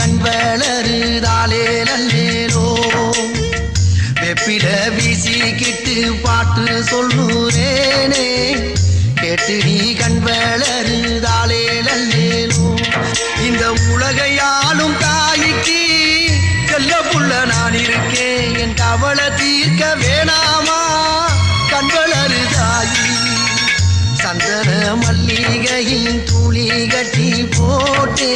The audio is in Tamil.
கண் வளருதாலே நல்லேலோ வெப்பில வீசிக்கிட்டு பாட்டு சொல்லுறேனே கேட்டு நீ கண் வளருதாலே நல்லேலோ இந்த உலகையாலும் தாய்க்கு செல்ல புள்ள நான் இருக்கேன் என் கவலை தீர்க்க வேணாமா கண் வளருதாயி சந்தன மல்லிகையின் துளி கட்டி போட்டே